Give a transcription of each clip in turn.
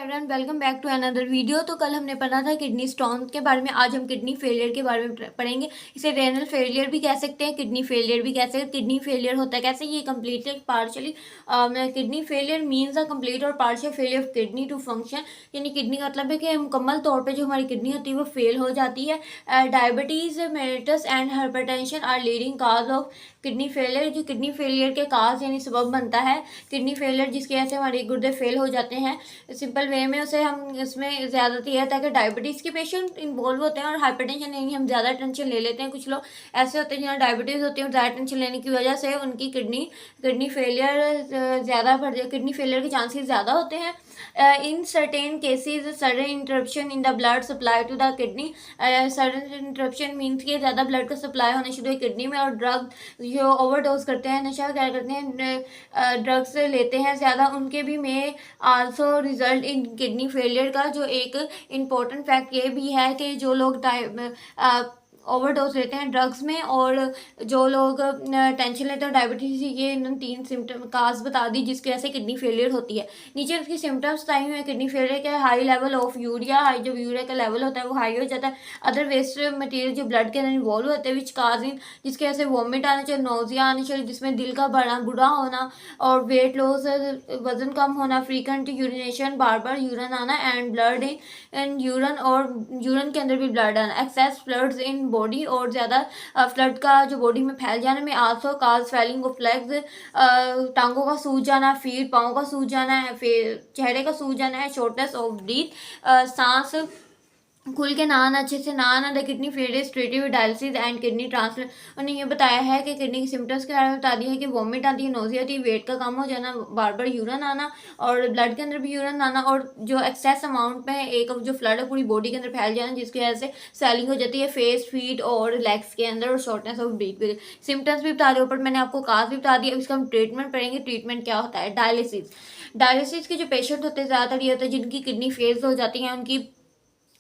Everyone, welcome back to another video. तो कल हमने पढ़ा था किडनी स्टोन के बारे में। आज हम किडनी फेलियर के बारे में पढ़ेंगे। इसे रेनल फेलियर भी कह सकते हैं, किडनी फेलियर भी कह सकते हैं। किडनी फेलियर होता है कैसे? ये completely partially kidney failure means a complete और partial failure of kidney to function. यानी किडनी का मतलब है कि मुकम्मल तौर पर जो हमारी किडनी होती है वो फेल हो जाती है। Diabetes, mellitus and hypertension are leading cause of kidney failure. जो किडनी फेलियर के काज यानी सबब बनता है किडनी फेलियर, जिसकी वजह से हमारे गुर्दे फेल हो जाते हैं। सिंपल वे में उसे हम इसमें ज़्यादातर यह था कि डायबिटीज़ के पेशेंट इन्वॉल्व होते हैं और हाइपरटेंशन यानी हम ज़्यादा टेंशन ले लेते हैं। कुछ लोग ऐसे होते हैं जिन्हें डायबिटीज़ होती है और ज़्यादा टेंशन लेने की वजह से उनकी किडनी फेलियर ज़्यादा बढ़ जाए, किडनी फेलियर के चांसेस ज़्यादा होते हैं। In certain cases sudden interruption in the blood supply to the kidney. Sudden interruption means कि ज़्यादा ब्लड का सप्लाई होना शुरू है किडनी में। और ड्रग जो ओवरडोज करते हैं, नशा क्या करते हैं, ड्रग्स लेते हैं ज़्यादा, उनके भी में also result in kidney failure का। जो एक इम्पोर्टेंट फैक्ट ये भी है कि जो लोग ओवरडोज लेते हैं ड्रग्स में और जो लोग टेंशन लेते हैं डायबिटीज़, ये इन 3 सिम्टम काज बता दी जिसकी वजह से किडनी फेलियर होती है। नीचे उसकी सिम्टम्स बताई हुए हैं किडनी फेलियर के। High level of urea, high जो यूरिया का लेवल होता है वो हाई हो जाता है। अदर वेस्ट मटेरियल जो ब्लड के अंदर इन्वॉल्व होते हैं विच काज इन, जिसकी वजह से वॉमिट आना चाहिए, नोजिया आना चाहिए, जिसमें दिल का बड़ा बुरा होना और वेट लॉस, वजन कम होना, फ्रीक्वेंट यूरिनेशन, बार बार यूरिन आना एंड ब्लड इन यूरिन और यूरिन के अंदर भी ब्लड आना, एक्सेस फ्लड्स इन बॉडी और ज़्यादा फ्लड का जो बॉडी में फैल जाने में। Also cause swelling of legs, टांगों का सूज जाना, फीट पाँव का सूज जाना है, फिर चेहरे का सूज जाना है, शॉर्टनेस ऑफ ब्रीथ, सांस खुल के ना आना, अच्छे से ना आना। The kidney failure is treated with dialysis and kidney transplant. उन्होंने ये बताया है कि किडनी के सिम्टम्स के बारे में बता दिया है कि वॉमिट आती है, नोजिया आती है, वेट का कम हो जाना, बार बार यूरिन आना और ब्लड के अंदर भी यूरिन आना और जो एक्सेस अमाउंट में एक जो फ्लड है पूरी बॉडी के अंदर फैल जाना, जिसकी वजह से स्वेलिंग हो जाती है फेस, फीट और लेग्स के अंदर और शॉर्टनेस ऑफ ब्रीथ। सिम्टम्स भी बता दिए ऊपर मैंने आपको, काज भी बता दिया। इसका हम ट्रीटमेंट पढ़ेंगे। ट्रीटमेंट क्या होता है? डायलिसिस के जो पेशेंट होते हैं ज़्यादातर ये होते हैं जिनकी किडनी फेल हो जाती है,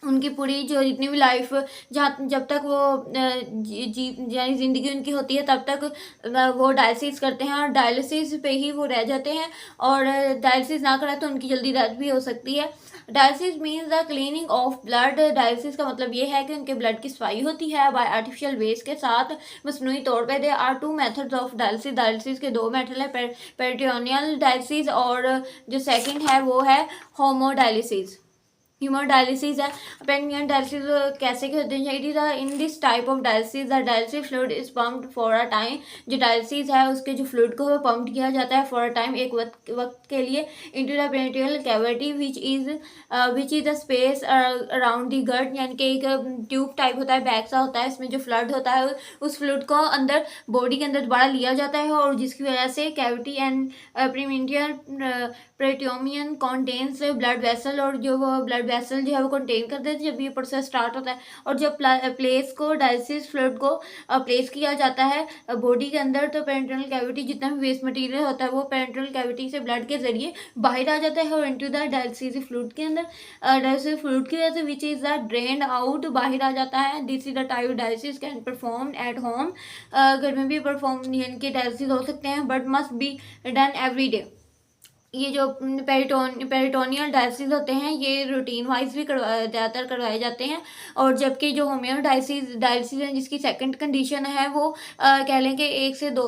उनकी पूरी जो जितनी भी लाइफ जहाँ जब तक वो यानी ज़िंदगी उनकी होती है तब तक वो डायलिसिस करते हैं और डायलिसिस पे ही वो रह जाते हैं। और डायलिसिस ना कराए तो उनकी जल्दी डेथ भी हो सकती है। Dialysis means the cleaning of blood. Dialysis का मतलब ये है कि उनके ब्लड की सफाई होती है बाय आर्टिफिशियल वेस्ट के साथ, मसनूई तौर पे। They are 2 methods of dialysis. Dialysis के 2 मेथड है, पेरिटोनियल डायलिसिस और जो सेकंड है वो है होमोडायलिसिस। हीमोडायलिसिस है। पेरिटोनियल डायलिसिस कैसे के होते हैं? It is in this type of dialysis the dialysis fluid is pumped for a time. जो डायलिसिस है उसके जो फ्लूइड को पंप किया जाता है फॉर अ टाइम, एक वक्त के लिए, into the peritoneal cavity which is the space around the gut. यानी कि एक ट्यूब टाइप होता है, बैग सा होता है, इसमें जो फ्लूइड होता है उस फ्लूइड को अंदर बॉडी के अंदर दोबारा लिया जाता है और जिसकी वजह से कैविटी एंड प्रीमेंटियल पेरिटोनियम कॉन्टेन्स ब्लड वेसल, और जो वो ब्लड वेसल जो है वो कंटेन करते हैं जब ये प्रोसेस स्टार्ट होता है। और जब प्लेस को डायलिसिस फ्लूइड को प्लेस किया जाता है बॉडी के अंदर, तो पेरिटोनियल कैविटी जितना भी वेस्ट मटेरियल होता है वो पेरिटोनियल कैविटी से ब्लड के जरिए बाहर आ जाता है और इनटू द डायलिसिस फ्लूइड के अंदर, डायलिसिस फ्लूइड की वजह से विच इज द ड्रेन्ड आउट, बाहर आ जाता है। This is the type dialysis can perform at home. घर में भी परफॉर्म यानी कि डायलिसिस हो सकते हैं but must be done every day. ये जो पेरिटोनियल डायलिसिस होते हैं ये रूटीन वाइज भी ज़्यादातर करवाए जाते हैं। और जबकि जो डायलिसिस है जिसकी सेकंड कंडीशन है वो कह लें कि 1 से 2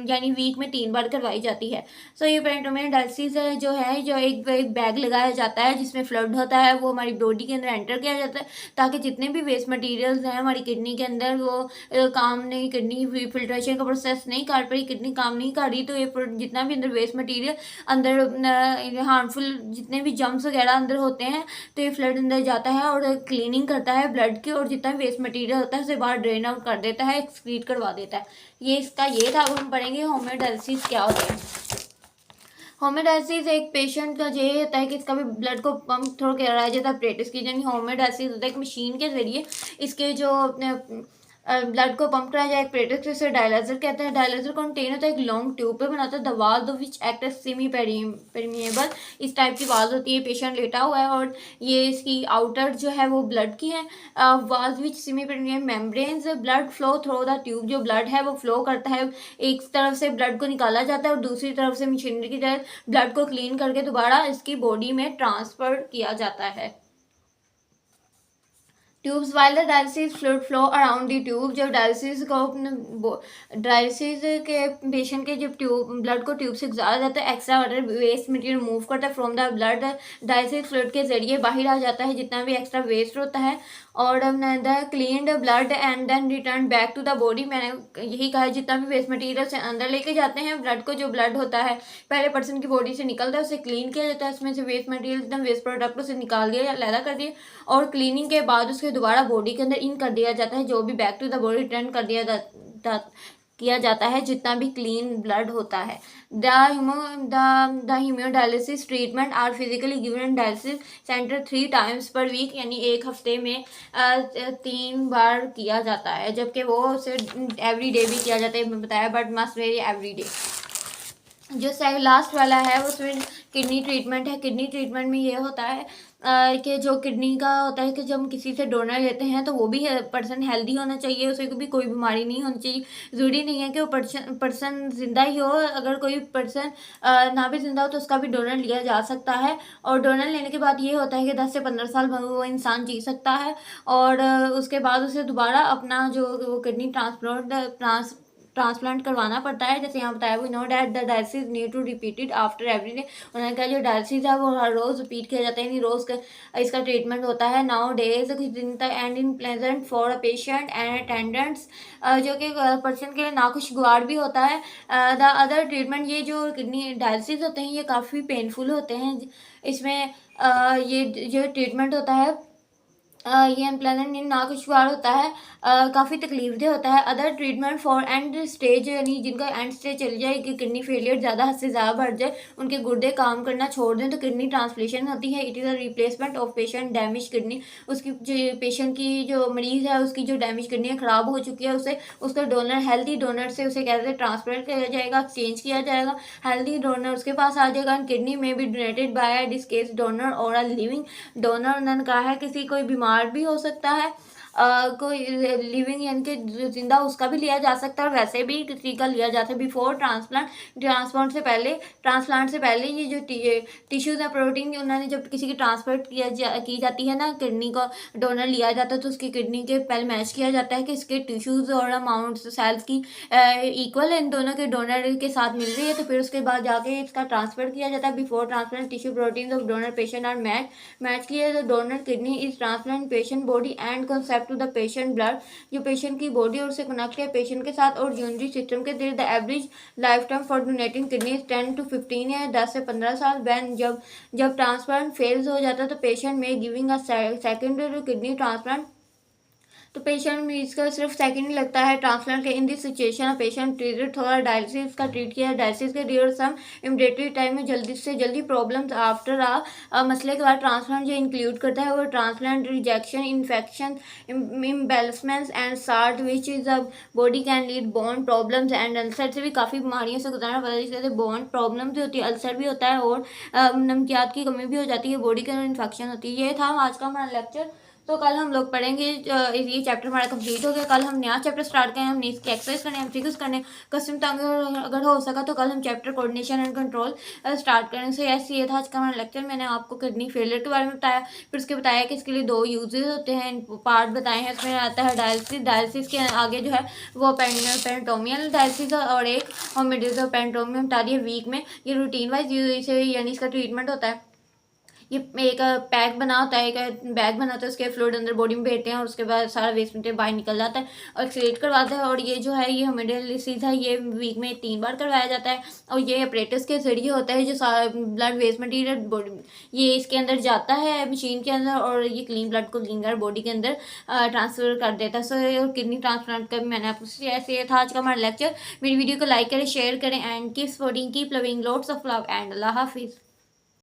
यानी वीक में 3 बार करवाई जाती है। सो ये पेरिटोनियल डायलिसिस जो है जो एक बैग लगाया जाता है जिसमें फ्लूइड होता है वो हमारी बॉडी के अंदर एंटर किया जाता है ताकि जितने भी वेस्ट मटीरियल्स हैं हमारी किडनी के अंदर वो काम नहीं, किडनी फिल्ट्रेशन का प्रोसेस नहीं कर पाई, किडनी काम नहीं कर रही, तो ये जितना भी अंदर वेस्ट मटीरियल अंदर हार्मफुल जितने भी जम्स वगैरह अंदर होते हैं तो ये फ्लड अंदर जाता है और क्लीनिंग करता है ब्लड की, और जितना भी वेस्ट मटेरियल होता है उसे बाहर ड्रेन आउट कर देता है, एक्सक्रीट करवा देता है। ये इसका ये था। अब हम पढ़ेंगे होम्योडायलिसिस क्या होता है। होम्योडायलिसिस एक पेशेंट का ये होता है कि इसका भी ब्लड को पंप थ्रू कराया जाता है, प्लेटलेट्स की, यानी होम्योडायलिसिस होता है एक मशीन के जरिए इसके जो ब्लड को पंप कराया जाए एपरेटस को इसे डायलाइजर कहते हैं। डायलाइजर कंटेन होता है एक लॉन्ग ट्यूब पे बनाता है, the valve which act as semi permeable, इस टाइप की वाल्व होती है। पेशेंट लेटा हुआ है और ये इसकी आउटर जो है वो ब्लड की है। Valve which semi permeable membranes, blood flow through the tube, जो ब्लड है वो फ्लो करता है, एक तरफ से ब्लड को निकाला जाता है और दूसरी तरफ से मशीनरी की तरह ब्लड को क्लीन करके दोबारा इसकी बॉडी में ट्रांसफर किया जाता है। Tubes while the dialysis fluid flow around the tube, जब डायलिसिस को डायलिसिस के पेशेंट के जब ट्यूब ब्लड को ट्यूब से गुजारा जाता है, extra water waste material move करता है from the blood, dialysis fluid के जरिए बाहर आ जाता है जितना भी एक्स्ट्रा वेस्ट होता है, और the cleaned blood and then return back to the body. मैंने यही कहा है जितना भी वेस्ट मटेरियल से अंदर लेके जाते हैं ब्लड को, जो ब्लड होता है पहले पर्सन की बॉडी से निकलता है उसे क्लीन किया जाता है, उसमें से वेस्ट मटेरियल एकदम वेस्ट प्रोडक्ट उसे निकाल दिया अलहदा कर दिया, और क्लीनिंग के बाद उसके दोबारा बॉडी के अंदर इन कर दिया जाता है, जो भी back to the body return कर दिया किया जाता है जितना भी क्लीन ब्लड होता है। The haemodialysis treatment are physically given in dialysis centre 3 times per week, यानी एक हफ्ते में 3 बार किया जाता है, जबकि वो उसे एवरी डे भी किया जाता है मैं बताया, but must very every day. जो लास्ट वाला है उसमें किडनी ट्रीटमेंट है। किडनी ट्रीटमेंट में ये होता है कि जो किडनी का होता है कि जब हम किसी से डोनर लेते हैं तो वो भी पर्सन हेल्दी होना चाहिए, उसे भी कोई बीमारी नहीं होनी चाहिए। ज़रूरी नहीं है कि वो पर्सन जिंदा ही हो, अगर कोई पर्सन ना भी जिंदा हो तो उसका भी डोनर लिया जा सकता है। और डोनर लेने के बाद ये होता है कि 10 से 15 साल वो इंसान जी सकता है, और उसके बाद उसे दोबारा अपना जो वो किडनी ट्रांसप्लांट करवाना पड़ता है। जैसे यहाँ बताया we know that the dialysis need to repeated after every day, उन्होंने कहा जो डायलिसिस है वो हर रोज़ रिपीट किया जाता है, यानी रोज़ का इसका ट्रीटमेंट होता है। नाउ डेज कुछ दिन तक and in pleasant for a patient and attendants, जो कि पर्सन के लिए नाखुशगवार भी होता है। द अदर ट्रीटमेंट, ये जो किडनी डायलिसिस होते हैं ये काफ़ी पेनफुल होते हैं, इसमें ये जो ट्रीटमेंट होता है ये अनप्लेजेंट नाखुशगवार होता है, काफ़ी तकलीफदेह होता है। Other treatment for and stage, यानी जिनका एंड स्टेज चली जाए कि किडनी फेलियर ज़्यादा हद से ज़्यादा बढ़ जाए, उनके गुर्दे काम करना छोड़ दें, तो किडनी ट्रांसप्लेशन होती है। It is a replacement of patient damage kidney, उसकी जो पेशेंट की जो मरीज़ है उसकी जो डैमेज किडनी ख़राब हो चुकी है उसे उसका डोनर हेल्दी डोनर से उसे कहते हैं ट्रांसप्लांट किया जाएगा, एक्सचेंज किया जाएगा। हेल्दी डोनर उसके पास आ जाएगा, किडनी में भी डोनेटेड बाय डिस्केस डोनर और अ लिविंग डोनर। उन्होंने कहा है किसी कोई बीमार भी हो सकता है, कोई लिविंग यानी कि जिंदा उसका भी लिया जा सकता है, और वैसे भी किसी का लिया जाता है बिफोर ट्रांसप्लांट से पहले ये जो टिश्यूज है प्रोटीन, उन्होंने जब किसी की ट्रांसप्लांट की जाती है ना, किडनी का डोनर लिया जाता है तो उसकी किडनी के पहले मैच किया जाता है कि इसके टिश्यूज और अमाउंट सेल्स की इक्वल है, इन दोनों के डोनर के साथ मिल रही है, तो फिर उसके बाद जाके इसका ट्रांसफर किया जाता है। Before transplant tissue protein of donor patient are match किया, तो donor kidney is transplant patient body and concept to the patient blood, जो पेशेंट की बॉडी और उसे कनेक्ट है पेशेंट के साथ और यूरिनरी सिस्टम के the average life time for donating kidney 10 to 15 है, 10 से 15 साल। वैन जब ट्रांसप्लांट फेल्स हो जाता है तो पेशेंट में giving a secondary kidney transplant, तो पेशेंट में इसका सिर्फ सेकंड ही लगता है ट्रांसप्लांट के। In this situation patient treated थोड़ा डायलिसिस का ट्रीट किया, डायलिसिस के ड्यूर सम इमीडिएटली टाइम में जल्दी से जल्दी प्रॉब्लम्स आफ्टर मसले के बाद ट्रांसप्लांट जो इंक्लूड करता है वो transplant rejection, infection, imbalances and salt which is a body can lead bone problems and ulcer, से भी काफ़ी बीमारियों से गुजरना पड़ता है, जैसे बोन प्रॉब्लम भी होती है, अल्सर भी होता है, और नमकियात की कमी भी हो जाती है, बॉडी के अंदर इन्फेक्शन होती है। ये था आज का हमारा लेक्चर। तो कल हम लोग पढ़ेंगे, ये चैप्टर हमारा कंप्लीट हो गया, कल हम नया चैप्टर स्टार्ट करें, हमने इसकी एक्सरसाइज करने एमसीक्यूज करने कस्टम तंग, अगर हो सका तो कल हम chapter coordination and control start करें। सो ऐसे ये था आज का हमारा लेक्चर। मैंने आपको किडनी फेलियर के बारे में बताया, फिर उसके बताया कि इसके लिए 2 यूजेस होते हैं, पार्ट बताए हैं। इसमें आता है डायलिसिस के आगे जो है वो पेरिटोनियल डायलिसिस, और एक होमियोडायलिसिस पेरिटोनियम बता दिया वीक में, ये रूटीन वाइज इसे यानी इसका ट्रीटमेंट होता है। ये एक पैक बना होता है, एक बैग बना होता है, उसके फ्लूइड अंदर बॉडी में भेजते हैं और उसके बाद सारा वेस्ट मटेरियल बाहर निकल जाता है और एक्सक्रीट करवाता है। और ये जो है ये हेमोडायलिसिस है, ये वीक में 3 बार करवाया जाता है, और ये अपरेटस के जरिए होता है, जो सारा ब्लड वेस्ट मटीरियल बॉडी ये इसके अंदर जाता है मशीन के अंदर, और ये क्लीन ब्लड को क्लीन कर बॉडी के अंदर ट्रांसफर कर देता है। सो किडनी ट्रांसप्लांट का भी मैंने आपको ऐसे था आज का हमारा लेक्चर। मेरी वीडियो को लाइक करें, शेयर करें, and keep supporting, keep loving, lots of love, and अल्लाह हाफिज़।